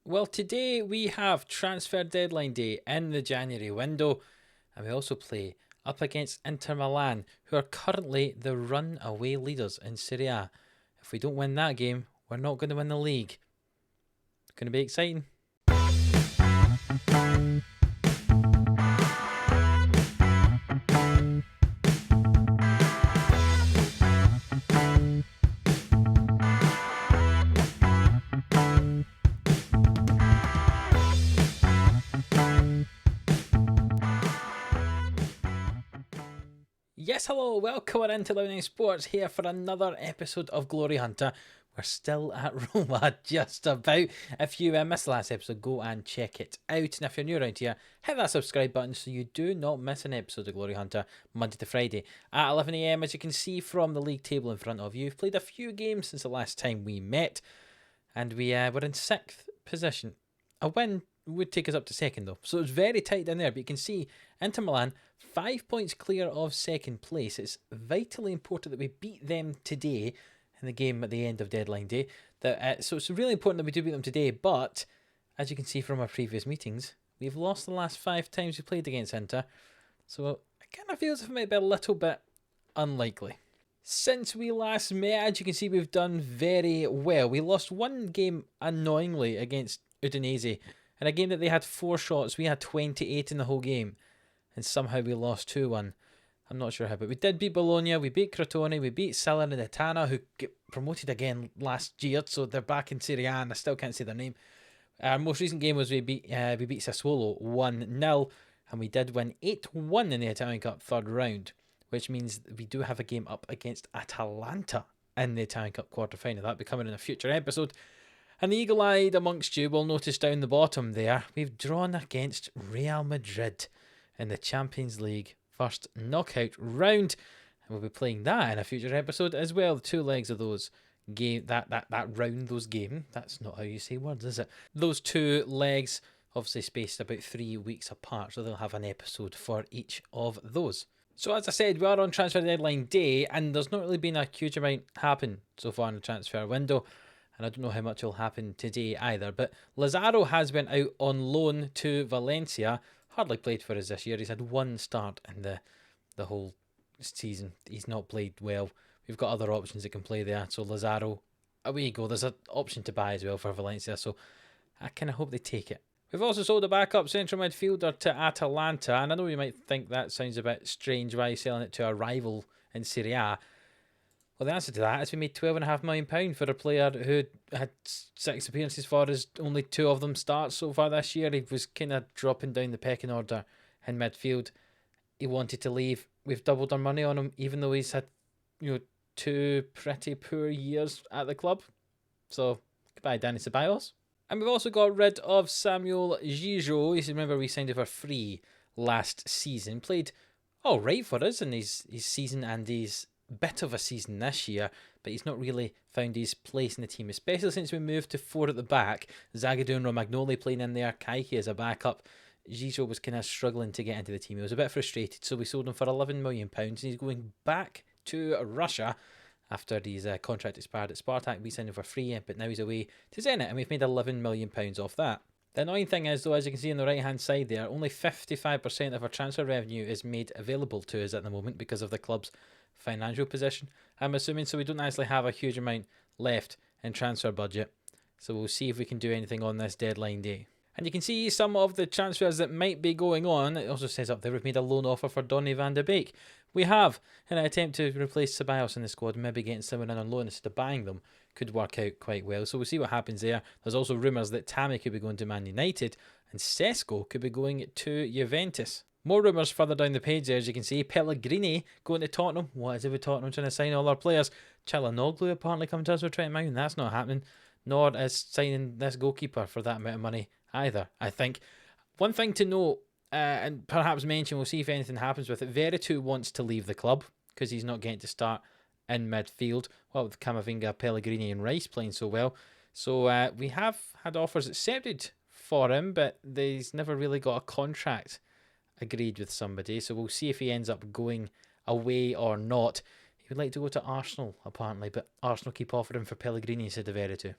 Well, today we have transfer deadline day in the January window, and we also play up against Inter Milan, who are currently the runaway leaders in SerieA. If we don't win that game, we're not going to win the league. It's going to be exciting. Yes, hello, welcome into Livestreams Sports here for another episode of Glory Hunter. We're still at Roma, just about. If you missed the last episode, go and check it out. And if you're new around here, hit that subscribe button so you do not miss an episode of Glory Hunter Monday to Friday at 11 AM. As you can see from the league table in front of you, we've played a few games since the last time we met, and we're in 6th position. A win would take us up to 2nd though, so it's very tight in there, but you can see Inter Milan 5 points clear of 2nd place. It's vitally important that we beat them today in the game at the end of deadline day. So it's really important that we do beat them today, but as you can see from our previous meetings, we've lost the last 5 times we played against Inter, so it kind of feels as if it might be a little bit unlikely. Since we last met, as you can see, we've done very well. We lost one game annoyingly against Udinese. In a game that they had 4 shots, we had 28 in the whole game. And somehow we lost 2-1. I'm not sure how, but we did beat Bologna, we beat Crotone, we beat Salernitana, who get promoted again last year, so they're back in SerieA, and I still can't say their name. Our most recent game was we beat Sassuolo 1-0, and we did win 8-1 in the Italian Cup 3rd round, which means we do have a game up against Atalanta in the Italian Cup quarter-final. That'll be coming in a future episode. And the eagle-eyed amongst you will notice down the bottom there, we've drawn against Real Madrid in the Champions League first knockout round, and we'll be playing that in a future episode as well. The 2 legs of those game, that round, those game. That's not how you say words, is it? Those 2 legs, obviously spaced about 3 weeks apart, so they'll have an episode for each of those. So as I said, we are on transfer deadline day, and there's not really been a huge amount happen so far in the transfer window. And I don't know how much will happen today either. But Lazaro has been out on loan to Valencia. Hardly played for us this year. He's had 1 start in the whole season. He's not played well. We've got other options that can play there. So Lazaro, away you go. There's an option to buy as well for Valencia. So I kind of hope they take it. We've also sold a backup central midfielder to Atalanta. And I know you might think that sounds a bit strange. Why are you selling it to a rival in SerieA? Well, the answer to that is we made £12.5 million for a player who had 6 appearances for us, only 2 of them starts so far this year. He was kind of dropping down the pecking order in midfield. He wanted to leave. We've doubled our money on him, even though he's had 2 pretty poor years at the club. So, goodbye, Danny Ceballos. And we've also got rid of Samuel Gijo. You remember we signed him for free last season. Played all right for us in his season and his bit of a season this year, but he's not really found his place in the team, especially since we moved to 4 at the back. Zagadou and Romagnoli playing in there, Kaiki as a backup. Gijo was kind of struggling to get into the team. He was a bit frustrated, so we sold him for £11 million, and he's going back to Russia after his contract expired at Spartak. We signed him for free, but now he's away to Zenit, and we've made £11 million off that. The annoying thing is, though, as you can see on the right-hand side there, only 55% of our transfer revenue is made available to us at the moment because of the club's financial position, I'm assuming, so we don't actually have a huge amount left in transfer budget. So we'll see if we can do anything on this deadline day. And you can see some of the transfers that might be going on. It also says up there we've made a loan offer for Donny van de Beek. We have, in an attempt to replace Ceballos in the squad, maybe getting someone in on loan instead of buying them could work out quite well. So we'll see what happens there. There's also rumours that Tammy could be going to Man United and Sesko could be going to Juventus. More rumours further down the page there, as you can see. Pellegrini going to Tottenham. What is it with Tottenham trying to sign all our players? Chalanoglu apparently coming to us for £20 million. That's not happening. Nor is signing this goalkeeper for that amount of money either, I think. One thing to note, and perhaps mention, we'll see if anything happens with it. Veretout wants to leave the club because he's not getting to start in midfield. Well, with Camavinga, Pellegrini and Rice playing so well. So we have had offers accepted for him, but he's never really got a contract agreed with somebody, so we'll see if he ends up going away or not. He would like to go to Arsenal apparently, but Arsenal keep offering for Pellegrini instead of Veretout.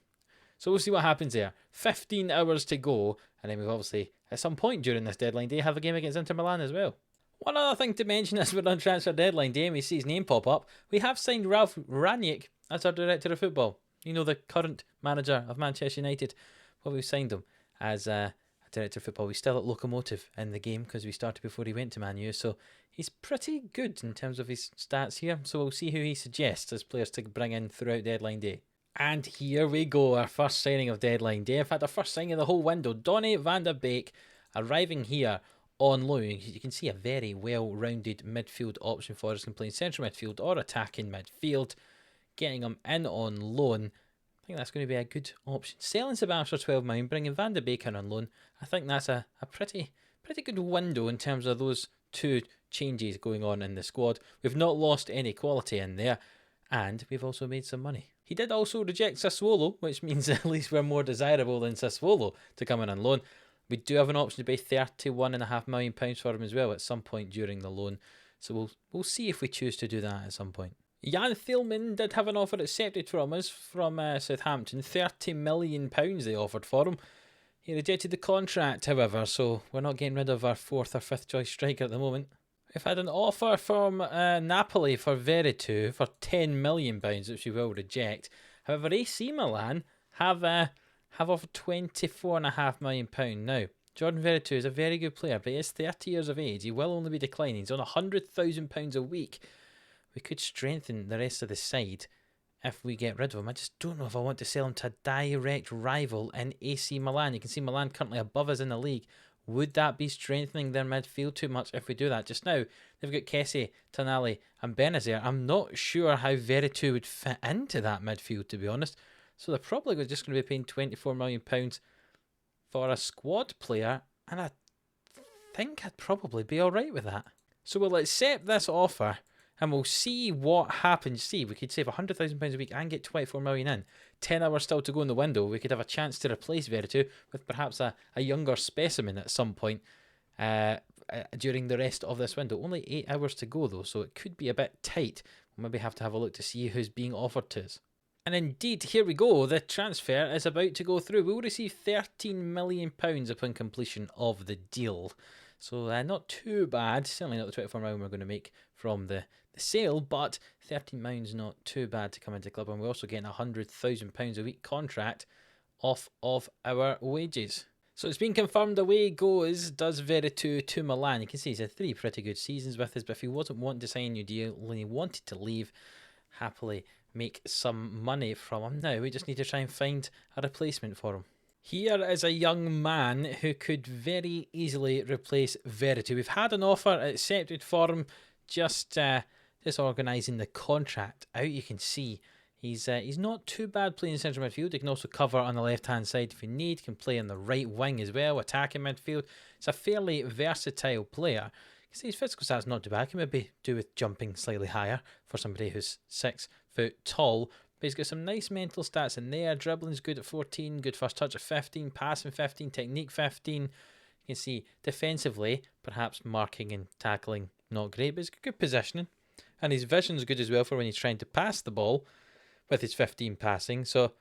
So we'll see what happens there. 15 hours to go, and then we've obviously, at some point during this deadline day, have a game against Inter Milan as well. One other thing to mention as we're on transfer deadline day and we see his name pop up, we have signed Ralph Rangnick as our director of football. You know, the current manager of Manchester United. Well, we've signed him as a director of football. He's still at Locomotive in the game because we started before he went to Man U. So he's pretty good in terms of his stats here. So we'll see who he suggests as players to bring in throughout deadline day. And here we go, our first signing of deadline day. In fact, our first signing of the whole window. Donny van der Beek arriving here on loan. You can see a very well-rounded midfield option for us. Can play in central midfield or attacking midfield. Getting him in on loan, I think that's going to be a good option. Selling Sebastian for 12 million, bringing Van der Beek in on loan. I think that's a pretty good window in terms of those two changes going on in the squad. We've not lost any quality in there, and we've also made some money. He did also reject Sassuolo, which means at least we're more desirable than Sassuolo to come in on loan. We do have an option to pay £31.5 million for him as well at some point during the loan. So we'll see if we choose to do that at some point. Jan Thielman did have an offer accepted from us from Southampton. £30 million they offered for him. He rejected the contract, however, so we're not getting rid of our 4th or 5th choice striker at the moment. We've had an offer from Napoli for Veretout for £10 million, which we will reject. However, AC Milan have offered £24.5 million. Now, Jordan Veretout is a very good player, but he is 30 years of age. He will only be declining. He's on £100,000 a week. We could strengthen the rest of the side if we get rid of him. I just don't know if I want to sell him to a direct rival in AC Milan. You can see Milan currently above us in the league. Would that be strengthening their midfield too much if we do that? Just now, they've got Kessie, Tonali and Benazir. I'm not sure how Veretout would fit into that midfield, to be honest. So they're probably just going to be paying £24 million for a squad player, and I think I'd probably be alright with that. So we'll accept this offer, and we'll see what happens. See, we could save £100,000 a week and get 24 million in. 10 hours still to go in the window. We could have a chance to replace Veretout with perhaps a younger specimen at some point during the rest of this window. Only 8 hours to go though, so it could be a bit tight. We'll maybe have to have a look to see who's being offered to us. And indeed, here we go. The transfer is about to go through. We will receive £13 million upon completion of the deal. So not too bad. Certainly not the 24 million we're going to make from the sale, but £13 million is not too bad to come into the club. And we're also getting £100,000 a week contract off of our wages. So it's been confirmed away goes does Veretout to Milan. You can see he's had 3 pretty good seasons with us, but if he wasn't wanting to sign a new deal and he wanted to leave, happily make some money from him. Now we just need to try and find a replacement for him. Here is a young man who could very easily replace Veretout. We've had an offer accepted for him, just organising the contract out. You can see he's not too bad playing central midfield. He can also cover on the left-hand side if you need. Can play on the right wing as well, attacking midfield. It's a fairly versatile player. You can see his physical stats not too bad. Can maybe do with jumping slightly higher for somebody who's 6 foot tall. But he's got some nice mental stats in there. Dribbling's good at 14, good first touch at 15, passing 15, technique 15. You can see defensively, perhaps marking and tackling not great, but he's got good positioning. And his vision's good as well for when he's trying to pass the ball with his 15 passing. So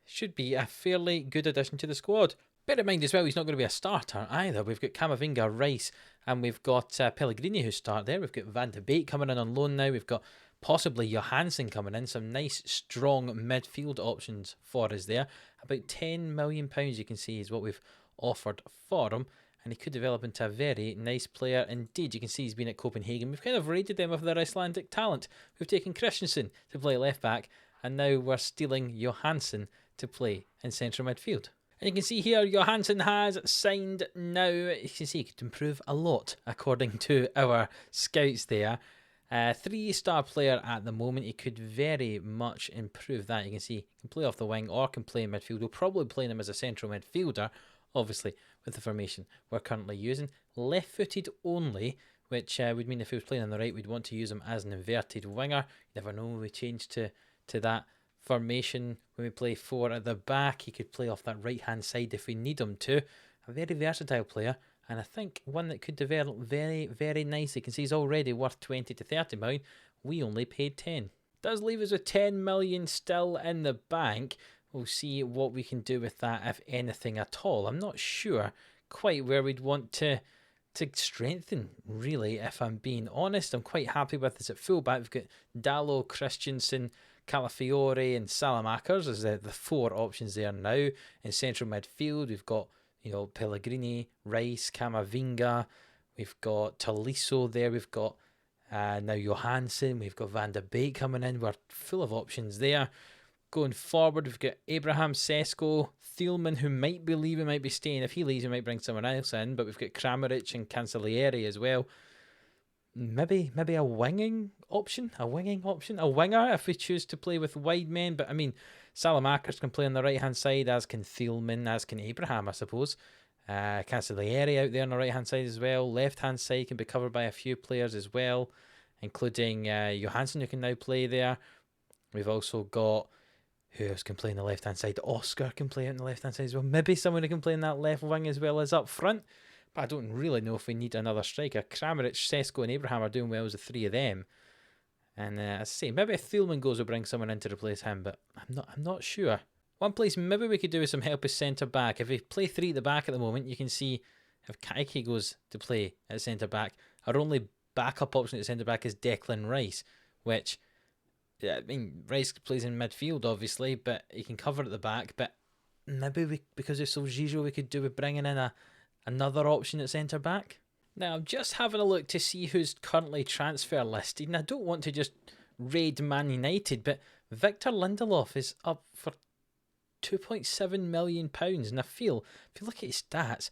should be a fairly good addition to the squad. Bear in mind as well, he's not going to be a starter either. We've got Camavinga, Rice, and we've got Pellegrini who start there. We've got Van de Beek coming in on loan now. We've got possibly Johansson coming in. Some nice, strong midfield options for us there. About £10 million you can see is what we've offered for him. And he could develop into a very nice player indeed. You can see he's been at Copenhagen. We've kind of rated them with their Icelandic talent. We've taken Christensen to play left back. And now we're stealing Johansson to play in central midfield. And you can see here Johansson has signed now. You can see he could improve a lot according to our scouts there. 3-star player at the moment. He could very much improve that. You can see he can play off the wing or can play in midfield. We'll probably play him as a central midfielder, obviously, with the formation we're currently using. Left-footed only, which would mean if he was playing on the right, we'd want to use him as an inverted winger. You never know when we change to that formation. When we play 4 at the back, he could play off that right-hand side if we need him to. A very versatile player. And I think one that could develop very, very nicely. You can see he's already worth 20 to 30 million. We only paid 10. Does leave us with 10 million still in the bank. we'll see what we can do with that, if anything at all. I'm not sure quite where we'd want to strengthen, really, if I'm being honest. I'm quite happy with this at fullback. We've got Dallo, Christensen, Calafiore and Salamakers as the 4 options there now. In central midfield, we've got, Pellegrini, Rice, Camavinga. We've got Tolisso there. We've got now Johansson. We've got Van de Beek coming in. We're full of options there. Going forward, we've got Abraham, Sesko, Thielman, who might be leaving, might be staying. If he leaves, we might bring someone else in. But we've got Kramaric and Cancellieri as well. Maybe a winging option, a winger if we choose to play with wide men. But I mean, Salamakers can play on the right hand side, as can Thielman, as can Abraham, I suppose. Cancellieri out there on the right hand side as well. Left hand side can be covered by a few players as well, including Johansson, who can now play there. We've also got, who else can play on the left hand side? Oscar can play on the left hand side as well. Maybe someone who can play in that left wing as well as up front. But I don't really know if we need another striker. Kramaric, Sesko and Abraham are doing well as the 3 of them. And as I say, maybe if Thielman goes, we'll bring someone in to replace him, but I'm not sure. One place maybe we could do with some help is centre back. If we play 3 at the back at the moment, you can see if Kaike goes to play at centre back, our only backup option at centre back is Declan Rice, which, I mean, Rice plays in midfield obviously, but he can cover at the back. But maybe because of Solskjaer, we could do with bringing in another option at centre back. Now, I'm just having a look to see who's currently transfer listed, and I don't want to just raid Man United, but Victor Lindelof is up for £2.7 million, and I feel, if you look at his stats,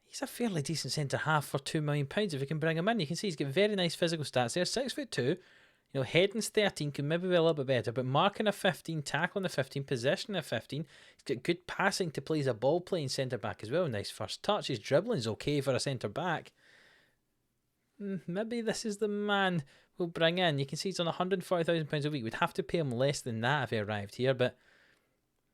he's a fairly decent centre-half for £2 million if we can bring him in. You can see he's got very nice physical stats there, 6'2", heading's 13, can maybe be a little bit better, but marking a 15, tackling a 15, possession a 15. He's got good passing to play as a ball playing centre back as well. Nice first touch. His dribbling's okay for a centre back. Maybe this is the man we'll bring in. You can see he's on £140,000 a week. We'd have to pay him less than that if he arrived here, but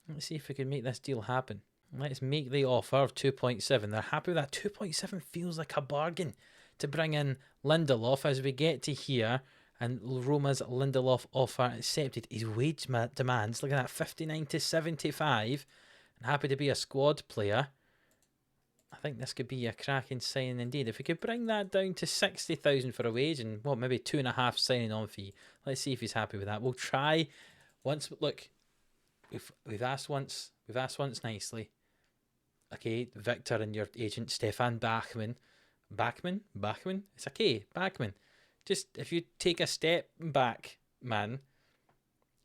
let's see if we can make this deal happen. Let's make the offer of 2.7. They're happy with that. 2.7 feels like a bargain to bring in Lindelof as we get to here. And Roma's Lindelof offer accepted. His wage demands, look at that, 59 to 75. And happy to be a squad player. I think this could be a cracking signing indeed. If we could bring that down to 60,000 for a wage and maybe 2.5 signing on fee. Let's see if he's happy with that. We'll try once. Look, we've asked once. We've asked once nicely. Okay, Victor and your agent Stefan Bachmann. Bachmann. It's okay, Bachmann. Just, if you take a step back, man,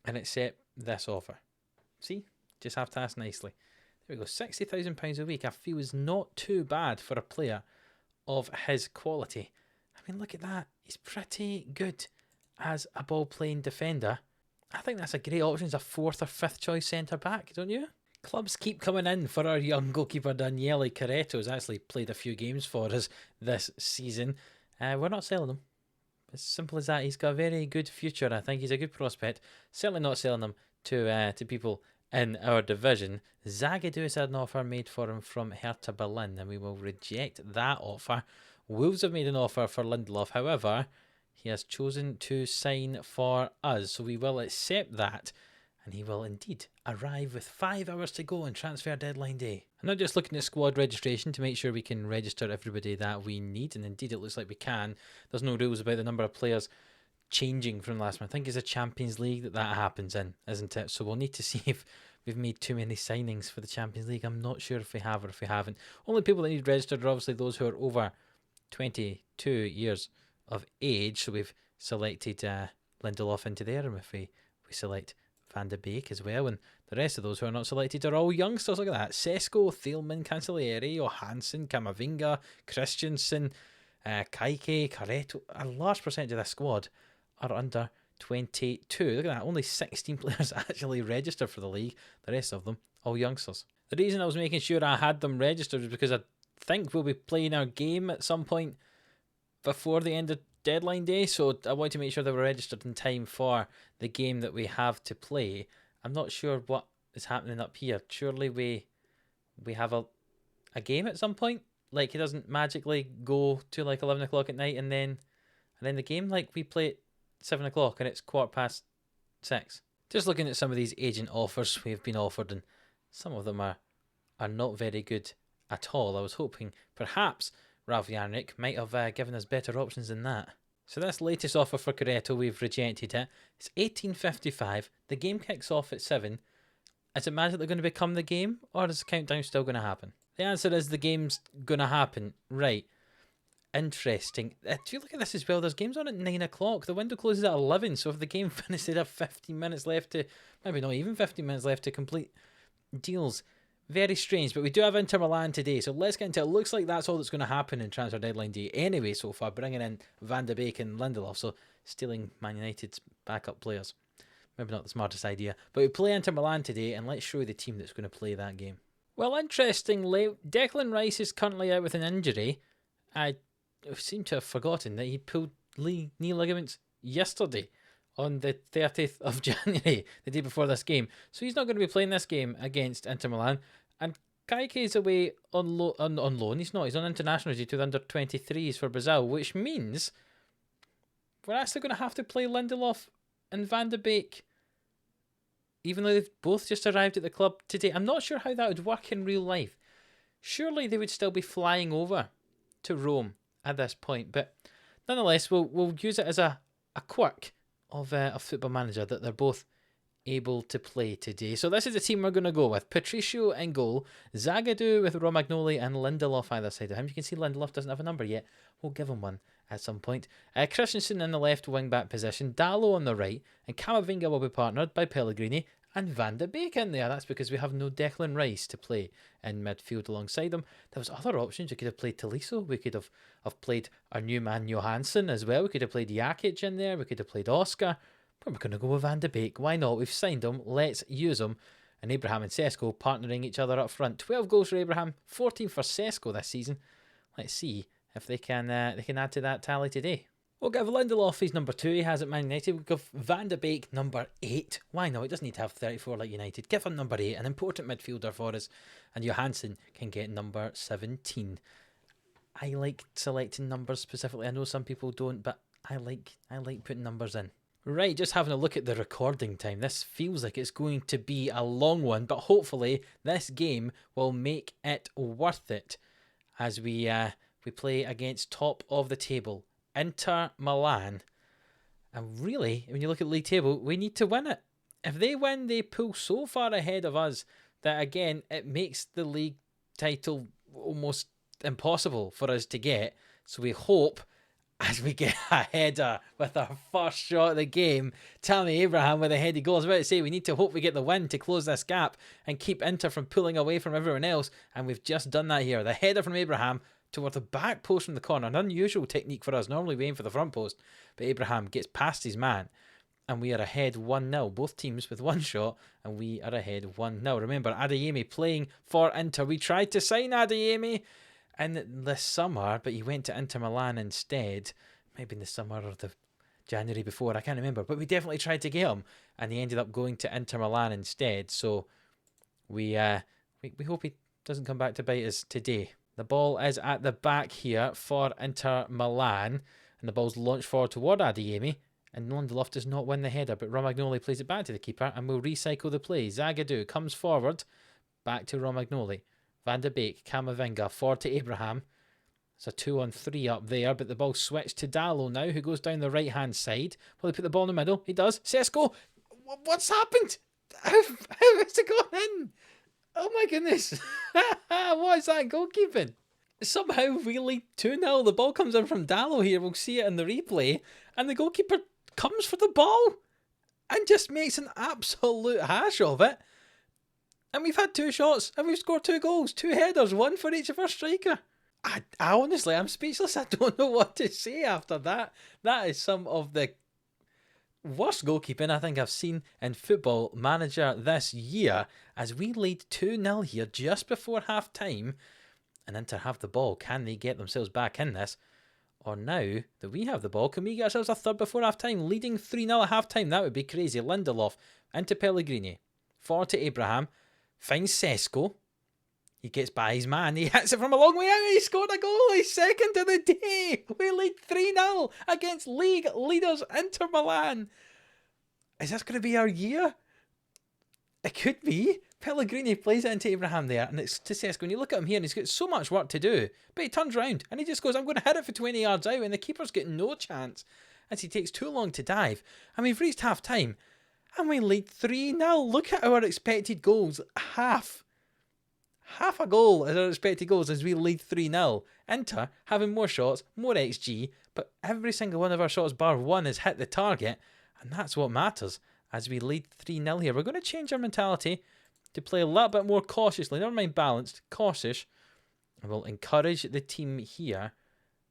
and accept this offer. See? Just have to ask nicely. There we go. £60,000 a week, I feel, is not too bad for a player of his quality. I mean, look at that. He's pretty good as a ball-playing defender. I think that's a great option as a 4th or 5th choice centre-back, don't you? Clubs keep coming in for our young goalkeeper Daniele Carretto, who's actually played a few games for us this season. We're not selling him. As simple as that. He's got a very good future. I think he's a good prospect. Certainly not selling him to people in our division. Zagadou has had an offer made for him from Hertha Berlin, and we will reject that offer. Wolves have made an offer for Lindelof. However, he has chosen to sign for us, so we will accept that. And he will indeed arrive with 5 hours to go on transfer deadline day. I'm not just looking at squad registration to make sure we can register everybody that we need, and indeed it looks like we can. There's no rules about the number of players changing from last month. I think it's a Champions League that happens in, isn't it? So we'll need to see if we've made too many signings for the Champions League. I'm not sure if we have or if we haven't. Only people that need registered are obviously those who are over 22 years of age. So we've selected Lindelof into there, and if we select Van de Beek as well, and the rest of those who are not selected are all youngsters. Look at that. Sesko, Thielman, Cancellieri, Johansson, Camavinga, Christensen, Kaike, Carretto. A large percentage of this squad are under 22. Look at that. Only 16 players actually registered for the league. The rest of them, all youngsters. The reason I was making sure I had them registered was because I think we'll be playing our game at some point before the end of deadline day, so I want to make sure they were registered in time for the game that we have to play. I'm not sure what is happening up here. Surely we have a game at some point? Like, it doesn't magically go to like 11 o'clock at night and then the game, like, we play at 7 o'clock and it's 6:15. Just looking at some of these agent offers we've been offered, and some of them are not very good at all. I was hoping perhaps Ralf Janrik might have given us better options than that. So this latest offer for Corretto, we've rejected it. It's 18.55. The game kicks off at 7. Is it magically going to become the game, or is the countdown still going to happen? The answer is the game's going to happen. Right. Interesting. If you look at this as well, there's games on at 9 o'clock. The window closes at 11, so if the game finishes, they'd have 15 minutes left to, maybe not even 15 minutes left to complete deals. Very strange, but we do have Inter Milan today, so let's get into it. It looks like that's all that's going to happen in transfer deadline day anyway so far, bringing in Van de Beek and Lindelof, so stealing Man United's backup players. Maybe not the smartest idea, but we play Inter Milan today, and let's show you the team that's going to play that game. Well, interestingly, Declan Rice is currently out with an injury. I seem to have forgotten that he pulled knee ligaments yesterday on the 30th of January, the day before this game. So he's not going to be playing this game against Inter Milan. And Kayke is away on loan. He's not. He's on international duty to the under-23s for Brazil, which means we're actually going to have to play Lindelof and Van de Beek, even though they've both just arrived at the club today. I'm not sure how that would work in real life. Surely they would still be flying over to Rome at this point, but nonetheless, we'll use it as a quirk of Football Manager that they're both able to play today. So this is the team we're going to go with. Patricio in goal, Zagadou with Romagnoli and Lindelof either side of him. You can see Lindelof doesn't have a number yet. We'll give him one at some point. Christensen in the left wing-back position, Dalot on the right, and Camavinga will be partnered by Pellegrini and Van de Beek in there. That's because we have no Declan Rice to play in midfield alongside them. There was other options. We could have played Tolisso. We could have played our new man Johansson as well. We could have played Jakic in there. We could have played Oscar. But we're going to go with Van de Beek. Why not? We've signed him. Let's use him. And Abraham and Sesko partnering each other up front. 12 goals for Abraham, 14 for Sesko this season. Let's see if they can add to that tally today. We'll give Lindelof his number 2. He has at Man United. We'll give Van de Beek number 8. Why not? He doesn't need to have 34 like United. Give him number 8, an important midfielder for us. And Johansson can get number 17. I like selecting numbers specifically. I know some people don't, but I like putting numbers in. Right, just having a look at the recording time. This feels like it's going to be a long one, but hopefully this game will make it worth it as we play against top of the table, Inter Milan. And really, when you look at the league table, we need to win it. If they win, they pull so far ahead of us that, again, it makes the league title almost impossible for us to get. So we hope, as we get a header with our first shot of the game, Tammy Abraham with a heady goal. I was about to say, we need to hope we get the win to close this gap and keep Inter from pulling away from everyone else. And we've just done that here. The header from Abraham toward the back post from the corner. An unusual technique for us. Normally we aim for the front post. But Abraham gets past his man. And we are ahead 1-0. Both teams with one shot. And we are ahead 1-0. Remember, Adeyemi playing for Inter. We tried to sign Adeyemi in the summer, but he went to Inter Milan instead. Maybe in the summer or the January before, I can't remember. But we definitely tried to get him, and he ended up going to Inter Milan instead. So we hope he doesn't come back to bite us today. The ball is at the back here for Inter Milan, and the ball's launched forward toward Adeyemi, and Lindelof does not win the header, but Romagnoli plays it back to the keeper, and we'll recycle the play. Zagadou comes forward, back to Romagnoli. Van de Beek, Camavinga, forward to Abraham. It's a 2-on-3 up there, but the ball switched to Dalot now, who goes down the right-hand side. Will he put the ball in the middle? He does. Sesko! What's happened? How has it gone in? Oh my goodness. What is that goalkeeping? Somehow we lead 2-0. The ball comes in from Dalot here. We'll see it in the replay. And the goalkeeper comes for the ball and just makes an absolute hash of it. And we've had 2 shots, and we've scored 2 goals, 2 headers, 1 for each of our striker. I honestly, I'm speechless. I don't know what to say after that. That is some of the worst goalkeeping I think I've seen in Football Manager this year, as we lead 2-0 here just before half-time, and Inter have the ball. Can they get themselves back in this? Or now that we have the ball, can we get ourselves a third before half-time? Leading 3-0 at half-time, that would be crazy. Lindelof into Pellegrini, forward to Abraham. Finds Sesko. He gets by his man. He hits it from a long way out. He scored a goal. He's second of the day. We lead 3-0 against league leaders Inter Milan. Is this going to be our year? It could be. Pellegrini plays it into Abraham there, and it's to Sesko. When you look at him here, and he's got so much work to do, but he turns around and he just goes, I'm going to hit it for 20 yards out, and the keeper's got no chance as he takes too long to dive. And we've reached half time, and we lead 3-0. Look at our expected goals. Half a goal is our expected goals as we lead 3-0. Inter having more shots, more XG, but every single one of our shots bar one has hit the target, and that's what matters as we lead 3-0 here. We're going to change our mentality to play a little bit more cautiously. Never mind balanced, cautious. And we'll encourage the team here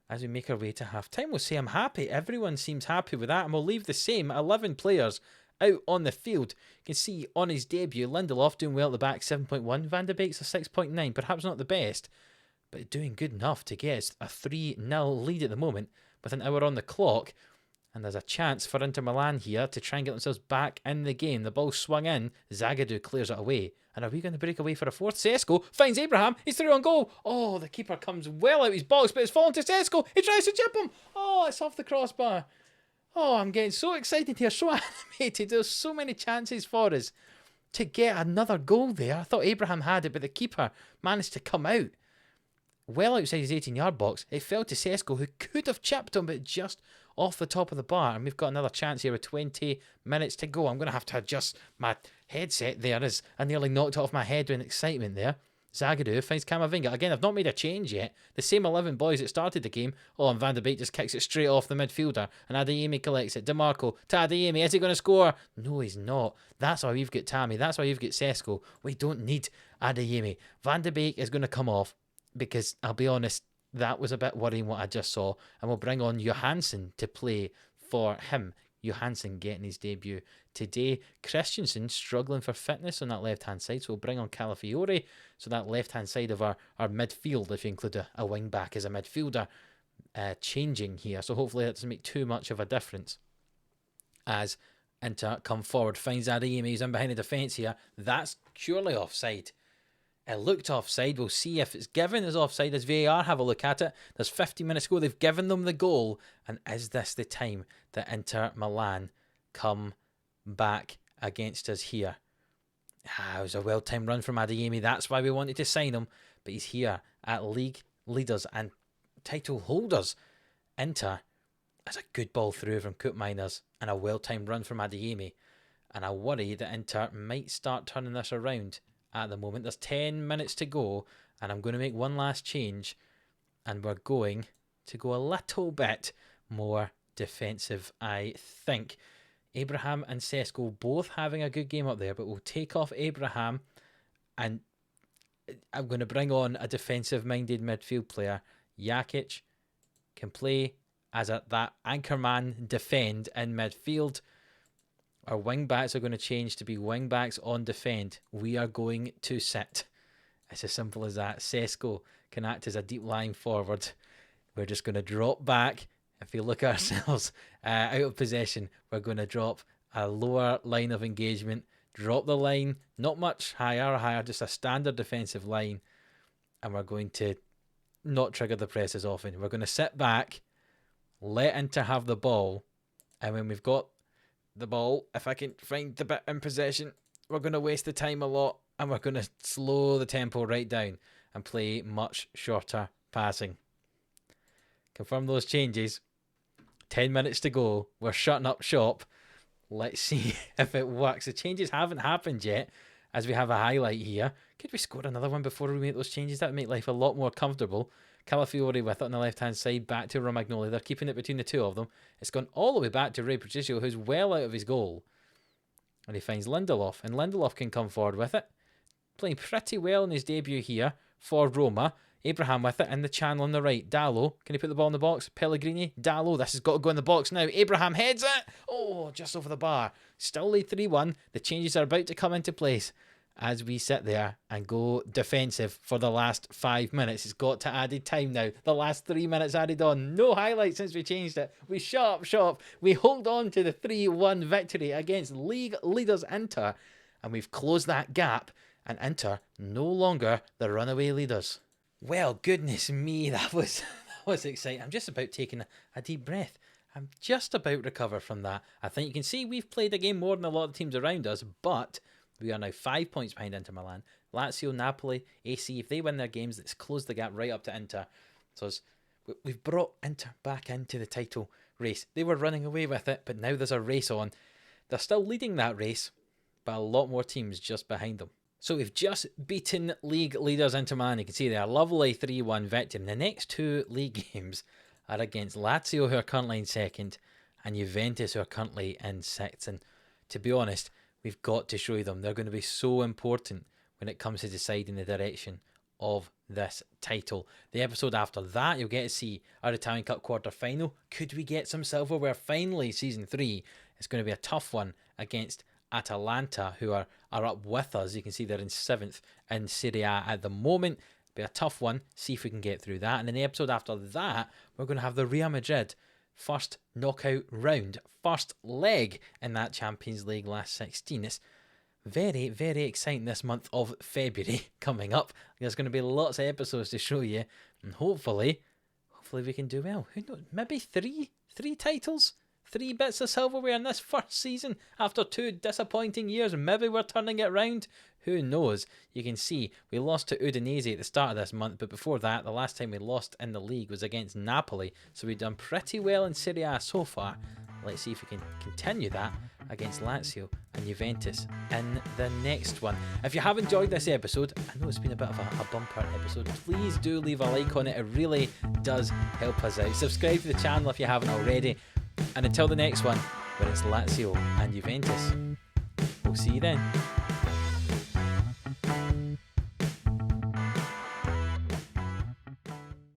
as we make our way to half time. We'll say I'm happy. Everyone seems happy with that. And we'll leave the same 11 players out on the field. You can see on his debut, Lindelof doing well at the back, 7.1. Van de Beek's a 6.9. Perhaps not the best, but doing good enough to get a 3-0 lead at the moment with an hour on the clock. And there's a chance for Inter Milan here to try and get themselves back in the game. The ball swung in. Zagadou clears it away. And are we going to break away for a fourth? Sesko finds Abraham. He's through on goal. Oh, the keeper comes well out his box, but it's fallen to Sesko. He tries to chip him. Oh, it's off the crossbar. Oh, I'm getting so excited here. So animated. There's so many chances for us to get another goal there. I thought Abraham had it, but the keeper managed to come out well outside his 18-yard box. It fell to Sesko, who could have chipped him, but just off the top of the bar. And we've got another chance here with 20 minutes to go. I'm going to have to adjust my headset there as I nearly knocked it off my head with excitement there. Zagadou finds Camavinga. Again, I've not made a change yet. The same 11 boys that started the game. Oh, and Van de Beek just kicks it straight off the midfielder. And Adeyemi collects it. DeMarco to Adeyemi. Is he going to score? No, he's not. That's why we've got Tammy. That's why we've got Sesko. We don't need Adeyemi. Van de Beek is going to come off because, I'll be honest, that was a bit worrying what I just saw. And we'll bring on Johansson to play for him. Johansson getting his debut today. Christensen struggling for fitness on that left-hand side. So we'll bring on Calafiore. So that left-hand side of our midfield, if you include a wing-back as a midfielder, changing here. So hopefully that doesn't make too much of a difference. As Inter come forward. Finds Adeyemi. He's in behind the defence here. That's surely offside. It looked offside. We'll see if it's given as offside as VAR have a look at it. There's 50 minutes to go. They've given them the goal. And is this the time that Inter Milan come back against us here? It was a well-timed run from Adeyemi. That's why we wanted to sign him. But he's here at league leaders and title holders. Inter has a good ball through from Koopmeiners and a well-timed run from Adeyemi. And I worry that Inter might start turning this around. At the moment, there's 10 minutes to go, and I'm going to make one last change, and we're going to go a little bit more defensive, I think. Abraham and Sesko both having a good game up there, but we'll take off Abraham, and I'm going to bring on a defensive-minded midfield player. Jakic can play as that anchorman defend in midfield. Our wing-backs are going to change to be wing-backs on defend. We are going to sit. It's as simple as that. Sesko can act as a deep line forward. We're just going to drop back. If you look at ourselves out of possession, we're going to drop a lower line of engagement. Drop the line, not much higher or higher, just a standard defensive line. And we're going to not trigger the press as often. We're going to sit back, let Inter have the ball. And when we've got the ball, if I can find the bit in possession, we're going to waste the time a lot and we're going to slow the tempo right down and play much shorter passing. Confirm those changes. 10 minutes to go. We're shutting up shop. Let's see if it works. The changes haven't happened yet as we have a highlight here. Could we score another one before we make those changes? That would make life a lot more comfortable. Calafiore with it on the left-hand side, back to Romagnoli. They're keeping it between the two of them. It's gone all the way back to Ray Patricio, who's well out of his goal. And he finds Lindelof, and Lindelof can come forward with it. Playing pretty well in his debut here for Roma. Abraham with it in the channel on the right. Dallo, can he put the ball in the box? Pellegrini, Dallo, this has got to go in the box now. Abraham heads it. Oh, just over the bar. Still lead 3-1. The changes are about to come into place as we sit there and go defensive for the last 5 minutes. It's got to added time now. The last 3 minutes added on. No highlights since we changed it. We shut up shop. We hold on to the 3-1 victory against league leaders Inter. And we've closed that gap. And Inter no longer the runaway leaders. Well, goodness me, that was exciting. I'm just about taking a deep breath I'm just about recovered from that. I think you can see we've played a game more than a lot of teams around us, but we are now 5 points behind Inter Milan. Lazio, Napoli, AC, if they win their games, it's closed the gap right up to Inter. So we've brought Inter back into the title race. They were running away with it, but now there's a race on. They're still leading that race, but a lot more teams just behind them. So we've just beaten league leaders Inter Milan. You can see they are lovely 3-1 victory. The next two league games are against Lazio, who are currently in second, and Juventus, who are currently in sixth. And to be honest, we've got to show you them. They're going to be so important when it comes to deciding the direction of this title. The episode after that, you'll get to see our Italian Cup quarter-final. Could we get some silverware finally? Season 3 is going to be a tough one against Atalanta, who are up with us. You can see they're in 7th in SerieA at the moment. Be a tough one. See if we can get through that. And in the episode after that, we're going to have the Real Madrid first knockout round, first leg in that Champions League last 16. It's very, very exciting this month of February coming up. There's going to be lots of episodes to show you, and hopefully we can do well. Who knows? Maybe three titles, 3 bits of silverware in this first season after 2 disappointing years. Maybe we're turning it round. Who knows? You can see we lost to Udinese at the start of this month, but before that, the last time we lost in the league was against Napoli. So we've done pretty well in Serie A so far. Let's see if we can continue that against Lazio and Juventus in the next one. If you have enjoyed this episode, I know it's been a bit of a bumper episode, please do leave a like on it. It really does help us out. Subscribe to the channel if you haven't already. And until the next one, where it's Lazio and Juventus, we'll see you then.